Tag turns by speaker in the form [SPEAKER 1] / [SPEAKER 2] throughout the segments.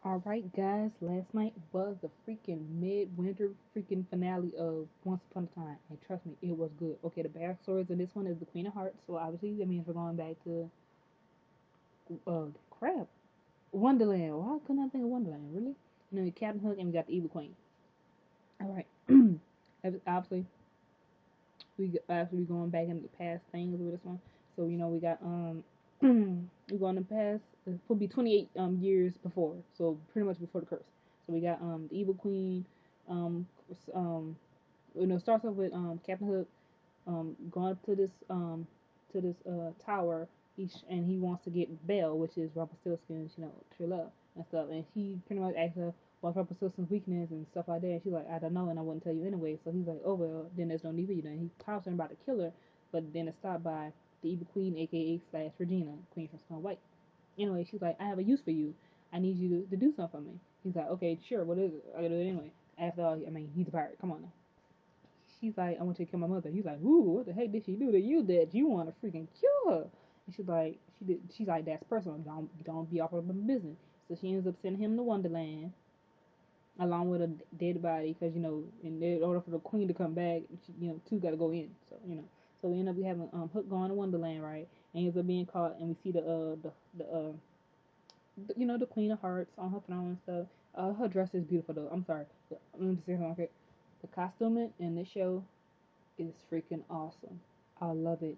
[SPEAKER 1] Alright, guys, last night was the freaking midwinter freaking finale of Once Upon a Time. And trust me, it was good. Okay, the backstories of this one is the Queen of Hearts, so obviously that means we're going back to, crap, Wonderland. Why couldn't I think of Wonderland, really? And then we Captain Hook and we got the Evil Queen. Alright, obviously, we going back into the past things with this one. So, we got, we going to past, it will be 28 years before, so pretty much before the curse. So we got the Evil Queen, um um it starts off with Captain Hook going up to this tower. And he wants to get Belle, which is Rumpelstiltskin's true love and stuff. And he pretty much asks her what's Rumpelstiltskin's weakness and stuff like that. And she's like, I don't know, and I wouldn't tell you anyway. So he's like, oh well, then there's no need for you. Then he pops her about to kill her, but then it's stopped by the Evil Queen, aka slash Regina, Queen from Snow White. Anyway, she's like, I have a use for you. I need you to do something for me. He's like, okay, sure, what is it? I gotta do it anyway. After all, I mean, he's a pirate. Come on now. She's like, I want you to kill my mother. He's like, ooh, what the heck did she do to you that you want to freaking kill her? And she's like, she did. She's like, that's personal. Don't be off of my business. So she ends up sending him to Wonderland along with a dead body because in order for the queen to come back, two got to go in. So so we end up having Hook going to Wonderland, right? And he ends up being caught, and we see the Queen of Hearts on her throne and stuff. Her dress is beautiful though. I'm sorry. Let me just say something. Okay. The costuming in this show is freaking awesome. I love it.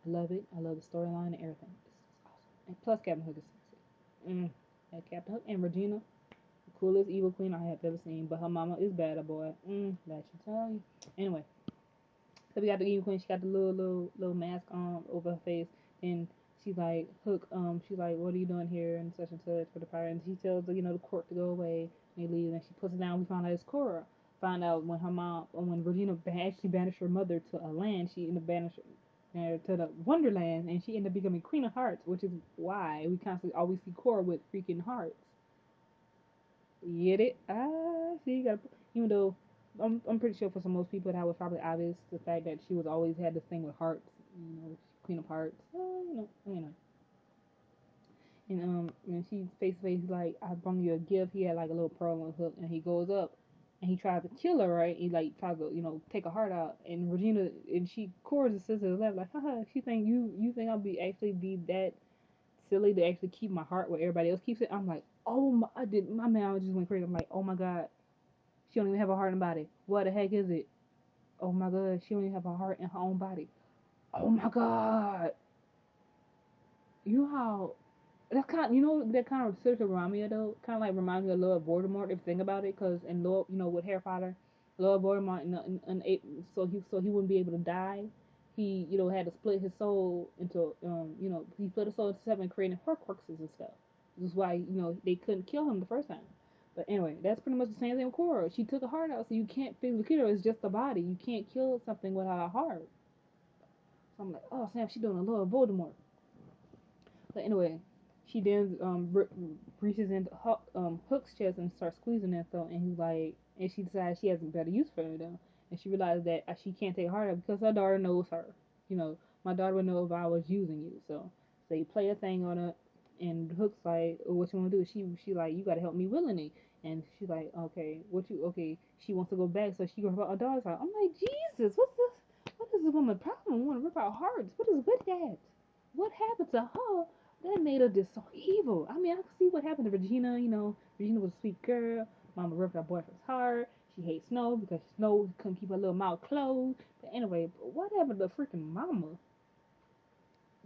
[SPEAKER 1] I love it. I love the storyline and everything. It's awesome. And plus Captain Hook is sexy. And Captain Hook and Regina, the coolest evil queen I have ever seen. But her mama is bad, boy. That should tell you. Anyway, so we got the evil queen. She got the little mask on over her face, and she's like, Hook. She's like, what are you doing here and such and such for the pirate? And she tells the court to go away. And they leave, and she puts it down. We find out it's Cora. Find out when her mom, when Regina actually banished her mother to a land, she ended up banishing her to the Wonderland, and she ended up becoming Queen of Hearts, which is why we constantly always see Cora with freaking hearts. Get it? Ah, see, you got even though I'm pretty sure for some most people that was probably obvious the fact that she was always had this thing with hearts, Queen of Hearts. And when she face to face like, I brought you a gift. He had like a little pearl on the hook, and he goes up and he tries to kill her, right? He like tries to take her heart out, and Regina and she Cora's the sister left like, haha. She think you think I'll be actually be that silly to actually keep my heart where everybody else keeps it. I'm like, oh my, I did my man just went crazy. I'm like, oh my god, she don't even have a heart and body. What the heck is it? Oh my god, she don't even have a heart in her own body. Oh my god, you know how that's kind of, that kind of seriously remind me of though. Kind of like reminds me of Lord Voldemort if you think about it, because in Lord, with Harry Potter, Lord Voldemort, so he wouldn't be able to die. He had to split his soul into he split his soul into seven, creating Horcruxes and stuff. This is why they couldn't kill him the first time. But anyway, that's pretty much the same thing with Cora. She took a heart out, so you can't physically kill her. It's just a body. You can't kill something without a heart. So I'm like, oh snap, she doing a Lord Voldemort. But anyway, she then reaches into Hook's chest and starts squeezing that though, and he's like, and she decides she has a better use for her though, and she realizes that she can't take her heart out because her daughter knows her. You know, my daughter would know if I was using you. So they play a thing on her, and Hook's like, oh, what you want to do? She like, you gotta help me willingly. And she's like, okay, okay? She wants to go back, so she goes about her daughter's heart. I'm like, Jesus, what's this? What is this woman problem? Want to rip out hearts? What is with that? What happened to her that made her just so evil? I mean, I can see what happened to Regina. Regina was a sweet girl. Mama ripped her boyfriend's heart. She hates Snow because Snow couldn't keep her little mouth closed. But anyway, what happened to freaking Mama?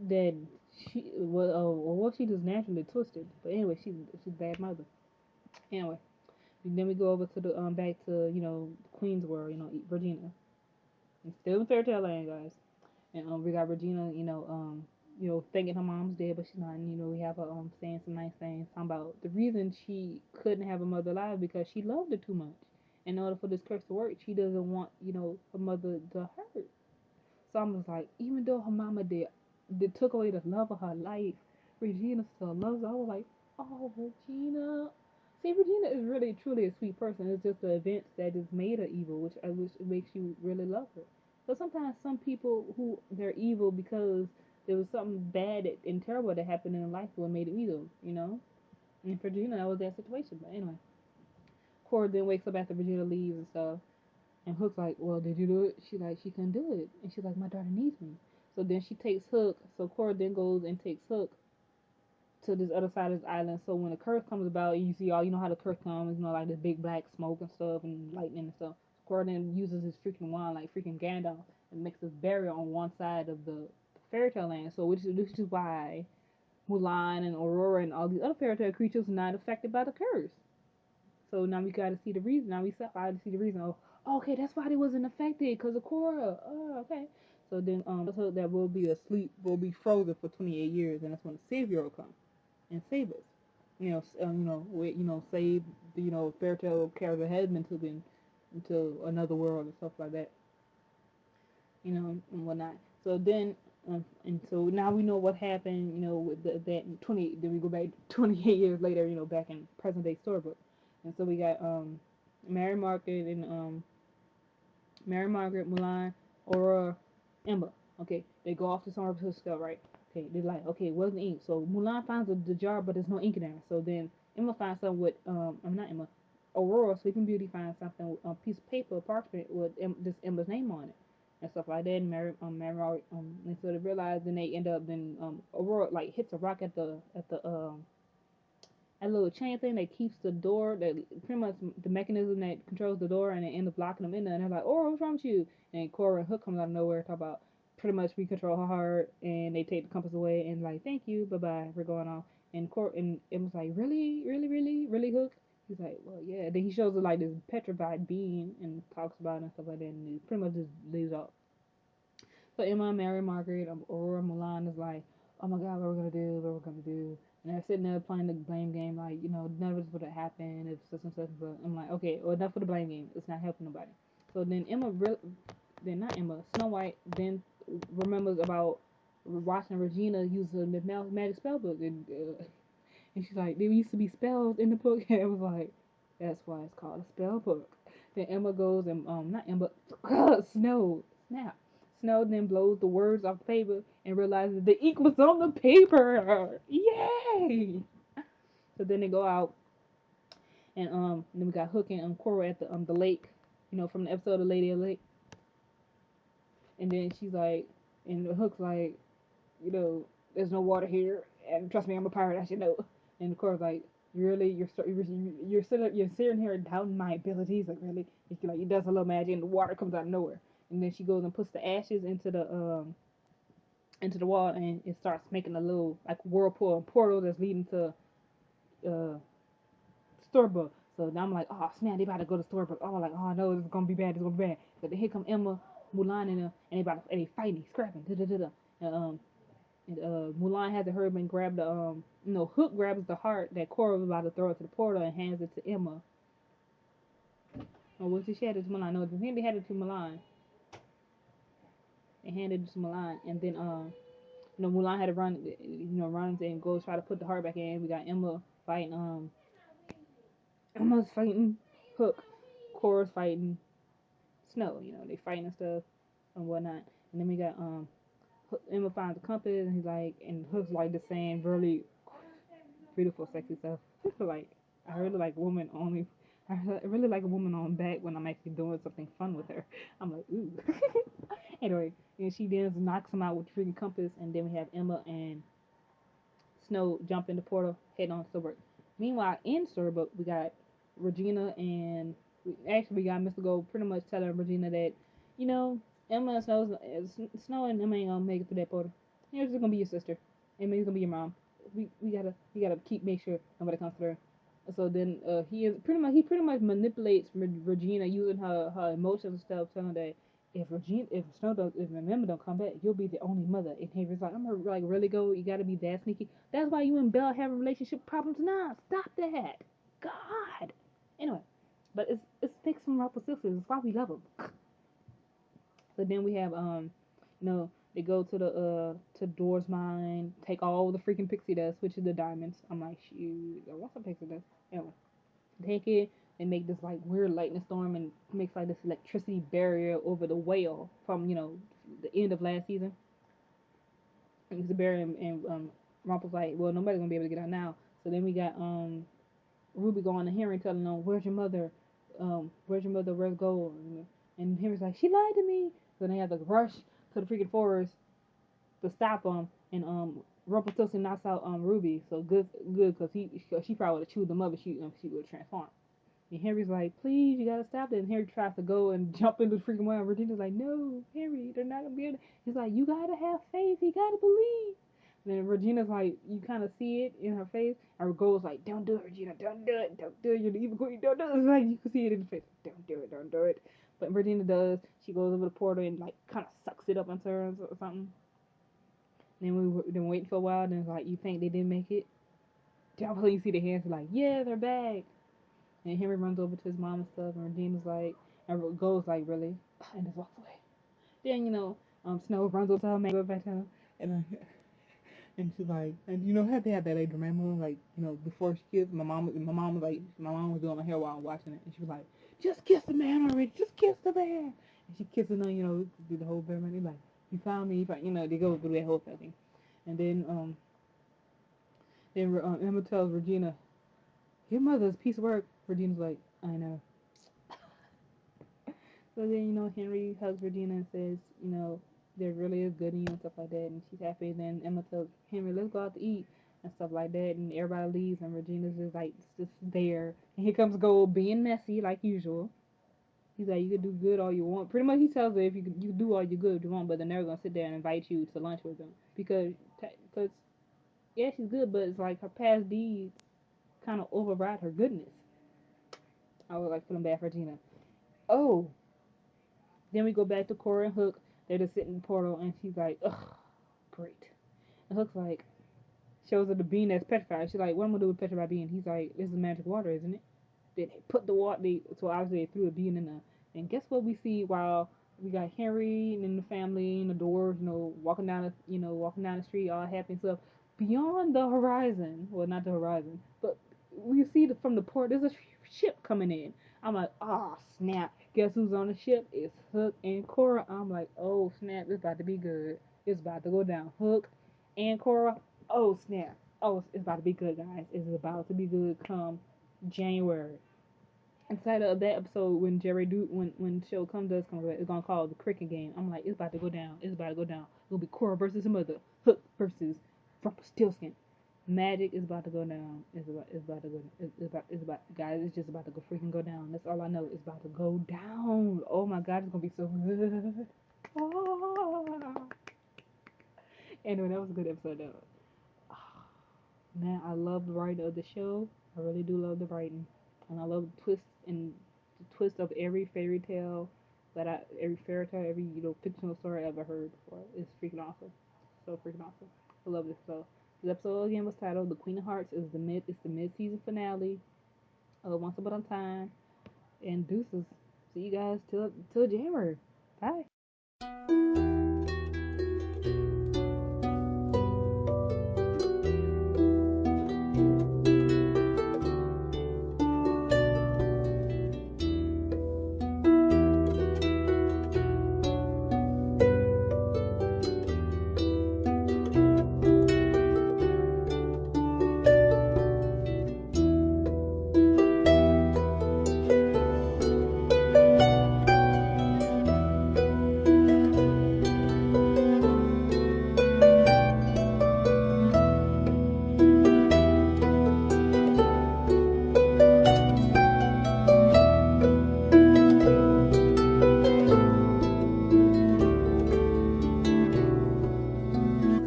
[SPEAKER 1] That she was, well, she just naturally twisted. But anyway, she's a bad mother. Anyway, and then we go over to the back to Queen's World. Regina. And still in Fairy Tale Land, guys. And we got Regina, thinking her mom's dead, but she's not. And we have her saying some nice things, talking about the reason she couldn't have a mother alive because she loved her too much. In order for this curse to work, she doesn't want her mother to hurt. So I'm just like, even though her mama did took away the love of her life, Regina still loves her. I was like, oh, Regina. See, Regina is really truly a sweet person. It's just the events that just made her evil, which makes you really love her. So sometimes some people who they're evil because there was something bad and terrible that happened in life what made them evil. And for Regina, that was that situation. But anyway, Cora then wakes up after Regina leaves and stuff. And Hook's like, well, did you do it? She like, she couldn't do it. And she's like, my daughter needs me. So then she takes Hook. So Cora then goes and takes Hook to this other side of this island. So when the curse comes about, you see all, you know how the curse comes, you know, like this big black smoke and stuff and lightning and stuff. Cora then uses his freaking wand like freaking Gandalf and makes this barrier on one side of the fairy tale land. So which is why Mulan and Aurora and all these other fairy tale creatures are not affected by the curse. So now we gotta see the reason. Now we gotta see the reason. Oh, okay, that's why they wasn't affected because of Korra. Oh, okay. So then, so that will be asleep, will be frozen for 28 years, and that's when the Savior will come and save us. Save the fairy tale character has been taken into another world and stuff like that. And whatnot. So then, and so now we know what happened. With that 20. Then we go back 28 years later. Back in present day Storybook, and so we got Mary Margaret and Mary Margaret, Mulan, Aurora, Emma. Okay, they go off to San Francisco, right? Okay, they're like, okay, where's the ink? So Mulan finds the jar, but there's no ink in there. So then Emma finds something with, I'm not Emma, Aurora, Sleeping Beauty finds something with a piece of paper, parchment with this Emma's name on it. And stuff like that. And and so they realize, then they end up, then Aurora like hits a rock at a little chain thing that keeps the door, that pretty much the mechanism that controls the door, and it ends up locking them in there. And they're like, "Oh, what's wrong with you?" And Cora and Hook comes out of nowhere, talk about pretty much we control her heart, and they take the compass away and like, "Thank you, bye bye, we're going off." And Cora and it was like, "Really, really, really, really, Hook?" He's like, "Well, yeah." Then he shows her like this petrified being and talks about it and stuff like that, and he pretty much just leaves off. So Emma, Mary, Margaret, Aurora, Mulan is like, oh my God, what we're gonna do? What we're gonna do? And they're sitting there playing the blame game, like, none of this would have happened if such and such. But I'm like, okay, well, enough of the blame game. It's not helping nobody. So then then not Emma, Snow White then remembers about watching Regina use the magic spell book, and she's like, there used to be spells in the book, and it was like, that's why it's called a spell book. Then Emma goes and not Emma, Snow, snap. Snow then blows the words off the paper and realizes the ink was on the paper. Yay! So then they go out and then we got Hook and Cora at the lake, from the episode of Lady of the Lake. And then she's like, and Hook's like, there's no water here, and trust me, I'm a pirate, I should know. And of course, like, really, you're sitting here doubting my abilities, like really? It's like he does a little magic, and the water comes out of nowhere. And then she goes and puts the ashes into the wall, and it starts making a little like whirlpool and portal that's leading to uh Storybook. So now I'm like, oh snap, they about to go to Storybook. Oh, like, oh no, this is gonna be bad. This is gonna be bad. But then here come Emma, Mulan, and they fighting, scrapping, da da da da. Mulan has the herb and grab the Hook grabs the heart that Cora was about to throw it to the portal and hands it to Emma. Or was it she had it to Mulan? No, I think they had it to Mulan. They handed it to Mulan, and then Mulan had to run, runs and goes try to put the heart back in. We got Emma fighting Emma's fighting Hook, Cora's fighting Snow. They fighting and stuff and whatnot. And then we got Emma finds a compass, and he's like, and Hook's like the same really beautiful, sexy stuff. Like, I really like woman only. I really like a woman on back when I'm actually doing something fun with her. I'm like, ooh. Anyway, and she then knocks him out with the freaking compass, and then we have Emma and Snow jump in the portal, head on Storybook. Meanwhile, in Storybook, we got Regina and we got Mr. Gold pretty much telling Regina that, you know, Emma and Snow and Emma ain't gonna make it through that portal. You're just gonna be your sister. Emma's gonna be your mom. We gotta keep make sure nobody comes through. So then he pretty much manipulates Regina using her emotions and stuff, telling her that if Emma don't come back, you'll be the only mother. And Henry's like, I'm gonna like really go. You gotta be that sneaky. That's why you and Belle having relationship problems now. Stop that. God. Anyway, but it's fixing Ruffle sisters. It's why we love them. So then we have they go to to Door's mine, take all the freaking pixie dust, which is the diamonds. I'm like, shoot, I want some pixie dust. Anyway, take it and make this like weird lightning storm and makes like this electricity barrier over the whale from the end of last season. And it's a barrier, and Rumple's like, well, nobody's gonna be able to get out now. So then we got Ruby going to Henry telling him, "Where's your mother? Where's your mother? Where's gold?" And Henry's like, "She lied to me." So they have to rush to the freaking forest to stop him. And Rumpelstiltskin knocks out Ruby. So good, because she probably would have chewed them up if she would have transformed. And Henry's like, "Please, you gotta stop it." And Henry tries to go and jump into the freaking well. And Regina's like, "No, Henry, they're not gonna be able to." He's like, "You gotta have faith. You gotta believe." And then Regina's like, you kind of see it in her face. And Gold's like, "Don't do it, Regina. Don't do it. Don't do it. You're the evil queen. Don't do it." It's like you can see it in the face. "Don't do it. Don't do it." But Regina does. She goes over the portal and like kind of sucks it up into her or something. And then we were then waiting for a while. Then it's like, "You think they didn't make it?" Then you see the hands like, "Yeah, they're back." And Henry runs over to his mom and stuff, and Regina's like, and Gold's like, "Really?" And just walks away. Then, Snow runs over to her man, goes back to him, and she's like, and have to have that like dramatic moment, like, before she kissed, my mom was doing my hair while I'm watching it, and she was like, "Just kiss the man already, just kiss the man." And she kissing her, do the whole ceremony, like, "You found me," they go through that whole thing. And then, Emma tells Regina, "Your mother's a piece of work." Regina's like, "I know." So then, Henry hugs Regina and says, there really is good in you and stuff like that, and she's happy. Then Emma tells Henry, "Let's go out to eat," and stuff like that, and everybody leaves, and Regina's just there. And here comes Gold being messy like usual. He's like, "You can do good all you want." Pretty much, he tells her, if you do all you good you want, but they're never gonna sit there and invite you to lunch with them because yeah, she's good, but it's like her past deeds kind of override her goodness. I was like feeling bad for Regina. Oh, then we go back to Cora and Hook. They're just sitting in the portal, and she's like, "Ugh, great." And Hook's like, shows her the bean that's petrified. She's like, "What am I gonna do with petrified bean?" He's like, "This is magic water, isn't it?" They put the water, so obviously they threw a bean in there. And guess what we see while we got Henry and the family and the dwarves, walking down the street, all happy and stuff. Beyond the horizon, well, not the horizon, but we see from the port, there's a ship coming in. I'm like, "Oh snap!" Guess who's on the ship? It's Hook and Cora. I'm like, "Oh snap! It's about to be good. It's about to go down." Hook and Cora. Oh snap! Oh, it's about to be good, guys. It's about to be good. Come January. Inside of that episode, when when the show does come back, it's gonna call the cricket game. I'm like, it's about to go down. It's about to go down. It'll be Cora versus her mother. Hook versus Rumpelstiltskin. Magic is about to go down. It's about, guys, it's just about to go freaking go down. That's all I know. It's about to go down. Oh my god, it's gonna be so good. Oh. Anyway, that was a good episode though. Oh, man, I love the writing of the show. I really do love the writing. And I love the twist of every fairy tale every fairy tale, every fictional story I ever heard before. It's freaking awesome, so freaking awesome. I love this. So this episode again was titled "The Queen of Hearts." It's the mid-season finale of Once Upon a Time. And deuces. See you guys till January. Bye.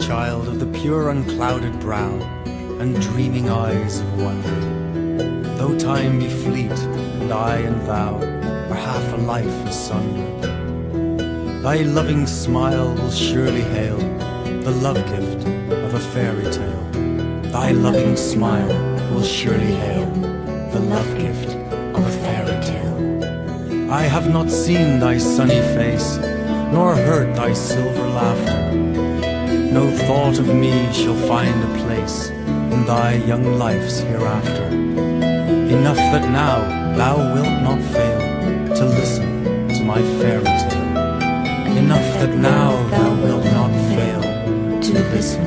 [SPEAKER 2] Child of the pure unclouded brow and dreaming eyes of wonder, though time be fleet and I and thou are half a life asunder, thy loving smile will surely hail the love gift of a fairy tale. Thy loving smile will surely hail the love gift of a fairy tale. I have not seen thy sunny face, nor heard thy silver laughter. No thought of me shall find a place in thy young life's hereafter. Enough that now thou wilt not fail to listen to my fairy tale. Enough that now thou wilt not fail to listen